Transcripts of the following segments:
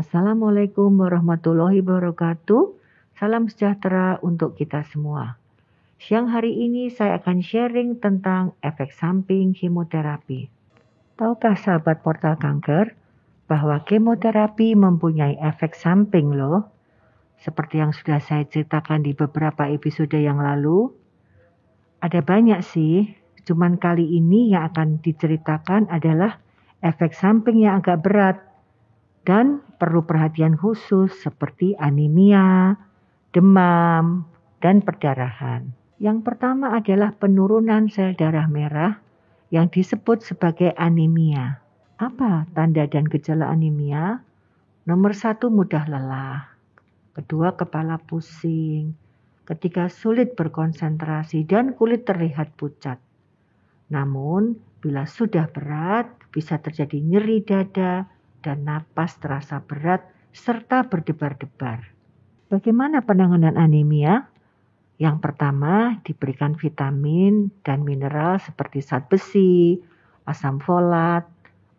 Assalamualaikum warahmatullahi wabarakatuh. Salam sejahtera untuk kita semua. Siang hari ini saya akan sharing tentang efek samping kemoterapi. Tahukah sahabat portal kanker bahwa kemoterapi mempunyai efek samping loh? Seperti yang sudah saya ceritakan di beberapa episode yang lalu. Ada banyak sih, cuman kali ini yang akan diceritakan adalah efek samping yang agak berat dan perlu perhatian khusus seperti anemia, demam, dan perdarahan. Yang pertama adalah penurunan sel darah merah yang disebut sebagai anemia. Apa tanda dan gejala anemia? Nomor 1, mudah lelah. Kedua, kepala pusing. Ketiga, sulit berkonsentrasi dan kulit terlihat pucat. Namun, bila sudah berat, bisa terjadi nyeri dada dan napas terasa berat serta berdebar-debar. Bagaimana penanganan anemia? Yang pertama, diberikan vitamin dan mineral seperti zat besi, asam folat,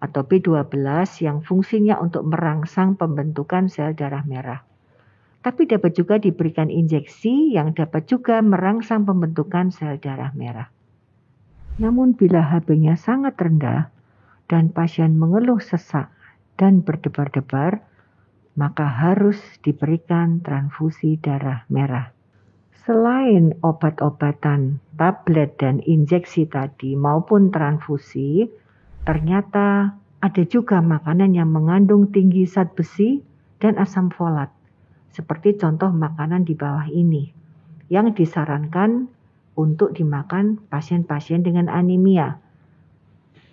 atau B12 yang fungsinya untuk merangsang pembentukan sel darah merah. Tapi dapat juga diberikan injeksi yang dapat juga merangsang pembentukan sel darah merah. Namun bila HB-nya sangat rendah dan pasien mengeluh sesak dan berdebar-debar, maka harus diberikan transfusi darah merah. Selain obat-obatan, tablet dan injeksi tadi maupun transfusi, ternyata ada juga makanan yang mengandung tinggi zat besi dan asam folat. Seperti contoh makanan di bawah ini, yang disarankan untuk dimakan pasien-pasien dengan anemia.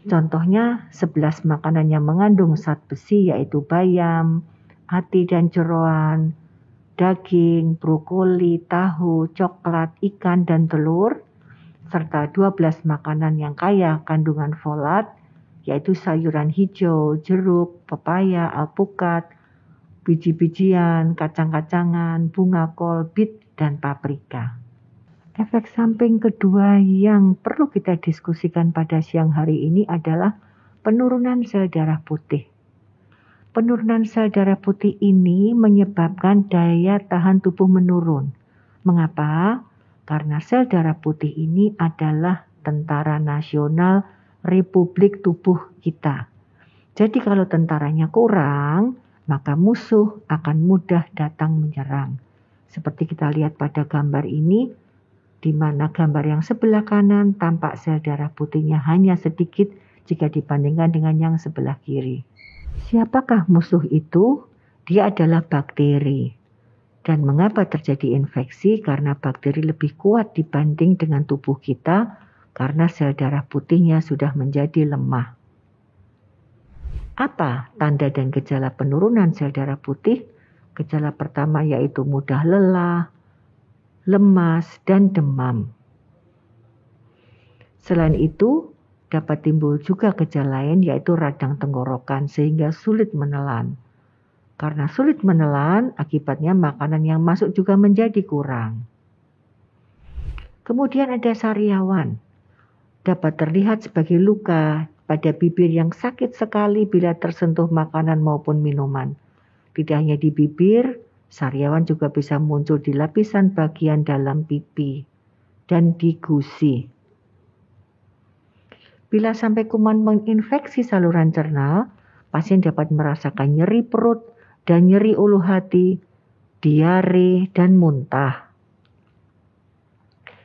Contohnya 11 makanan yang mengandung zat besi yaitu bayam, ati dan jeroan, daging, brokoli, tahu, coklat, ikan dan telur, serta 12 makanan yang kaya kandungan folat yaitu sayuran hijau, jeruk, pepaya, alpukat, biji-bijian, kacang-kacangan, bunga kol, bit, dan paprika. Efek samping kedua yang perlu kita diskusikan pada siang hari ini adalah penurunan sel darah putih. Penurunan sel darah putih ini menyebabkan daya tahan tubuh menurun. Mengapa? Karena sel darah putih ini adalah tentara nasional Republik tubuh kita. Jadi kalau tentaranya kurang, maka musuh akan mudah datang menyerang. Seperti kita lihat pada gambar ini, di mana gambar yang sebelah kanan tampak sel darah putihnya hanya sedikit jika dibandingkan dengan yang sebelah kiri. Siapakah musuh itu? Dia adalah bakteri. Dan mengapa terjadi infeksi? Karena bakteri lebih kuat dibanding dengan tubuh kita, karena sel darah putihnya sudah menjadi lemah. Apa tanda dan gejala penurunan sel darah putih? Gejala pertama yaitu mudah lelah, lemas, dan demam. Selain itu, dapat timbul juga gejala lain yaitu radang tenggorokan sehingga sulit menelan. Karena sulit menelan, akibatnya makanan yang masuk juga menjadi kurang. Kemudian ada sariawan. Dapat terlihat sebagai luka pada bibir yang sakit sekali bila tersentuh makanan maupun minuman. Tidak hanya di bibir, sariawan juga bisa muncul di lapisan bagian dalam pipi dan di gusi. Bila sampai kuman menginfeksi saluran cerna, pasien dapat merasakan nyeri perut dan nyeri ulu hati, diare, dan muntah.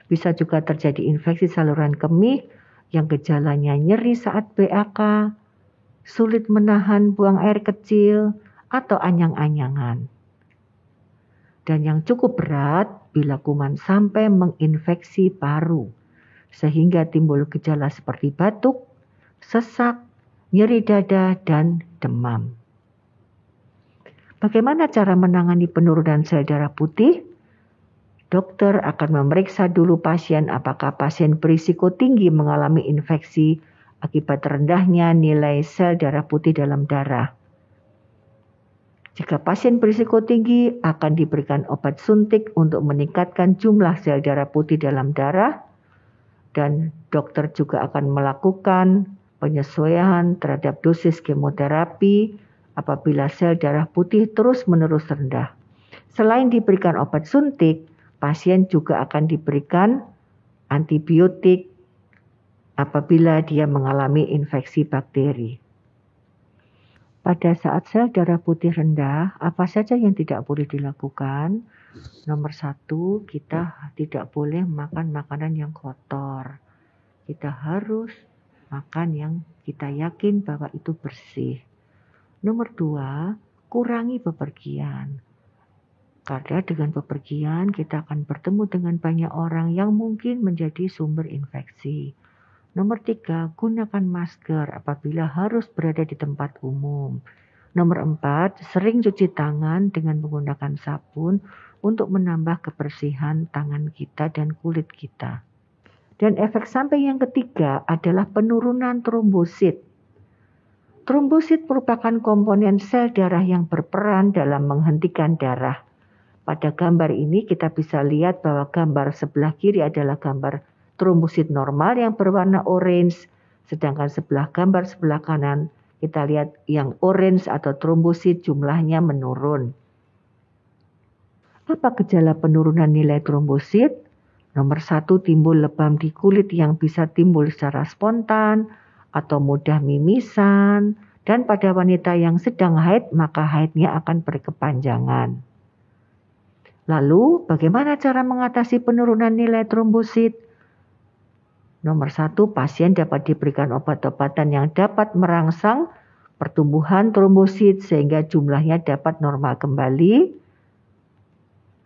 Bisa juga terjadi infeksi saluran kemih yang gejalanya nyeri saat BAK, sulit menahan buang air kecil, atau anyang-anyangan. Dan yang cukup berat bila kuman sampai menginfeksi paru, sehingga timbul gejala seperti batuk, sesak, nyeri dada, dan demam. Bagaimana cara menangani penurunan sel darah putih? Dokter akan memeriksa dulu pasien apakah pasien berisiko tinggi mengalami infeksi akibat rendahnya nilai sel darah putih dalam darah. Jika pasien berisiko tinggi, akan diberikan obat suntik untuk meningkatkan jumlah sel darah putih dalam darah, dan dokter juga akan melakukan penyesuaian terhadap dosis kemoterapi apabila sel darah putih terus-menerus rendah. Selain diberikan obat suntik, pasien juga akan diberikan antibiotik apabila dia mengalami infeksi bakteri. Pada saat sel darah putih rendah, apa saja yang tidak boleh dilakukan? Nomor 1, kita tidak boleh makan makanan yang kotor. Kita harus makan yang kita yakin bahwa itu bersih. Nomor 2, kurangi bepergian. Karena dengan bepergian kita akan bertemu dengan banyak orang yang mungkin menjadi sumber infeksi. Nomor 3, gunakan masker apabila harus berada di tempat umum. Nomor 4, sering cuci tangan dengan menggunakan sabun untuk menambah kebersihan tangan kita dan kulit kita. Dan efek samping yang ketiga adalah penurunan trombosit. Trombosit merupakan komponen sel darah yang berperan dalam menghentikan darah. Pada gambar ini kita bisa lihat bahwa gambar sebelah kiri adalah gambar trombosit normal yang berwarna orange, sedangkan gambar sebelah kanan kita lihat yang orange atau trombosit jumlahnya menurun. Apa gejala penurunan nilai trombosit? Nomor 1, timbul lebam di kulit yang bisa timbul secara spontan atau mudah mimisan, dan pada wanita yang sedang haid maka haidnya akan berkepanjangan. Lalu bagaimana cara mengatasi penurunan nilai trombosit? Nomor 1, pasien dapat diberikan obat-obatan yang dapat merangsang pertumbuhan trombosit sehingga jumlahnya dapat normal kembali.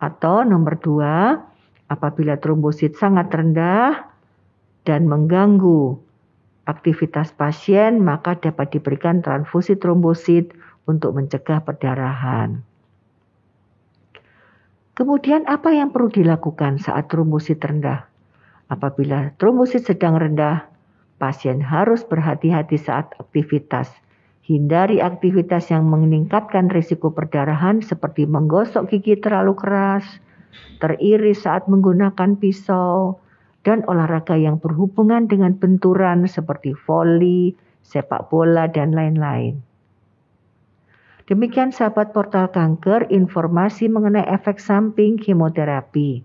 Atau nomor 2, apabila trombosit sangat rendah dan mengganggu aktivitas pasien, maka dapat diberikan transfusi trombosit untuk mencegah perdarahan. Kemudian apa yang perlu dilakukan saat trombosit rendah? Apabila trombosit sedang rendah, pasien harus berhati-hati saat aktivitas. Hindari aktivitas yang meningkatkan risiko perdarahan seperti menggosok gigi terlalu keras, teriris saat menggunakan pisau, dan olahraga yang berhubungan dengan benturan seperti voli, sepak bola, dan lain-lain. Demikian sahabat Portal Kanker, informasi mengenai efek samping kemoterapi.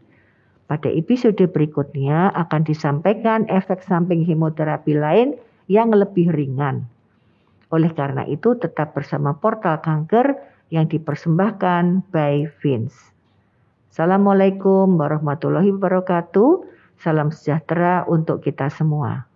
Pada episode berikutnya akan disampaikan efek samping kemoterapi lain yang lebih ringan. Oleh karena itu tetap bersama Portal Kanker yang dipersembahkan by Vince. Assalamualaikum warahmatullahi wabarakatuh. Salam sejahtera untuk kita semua.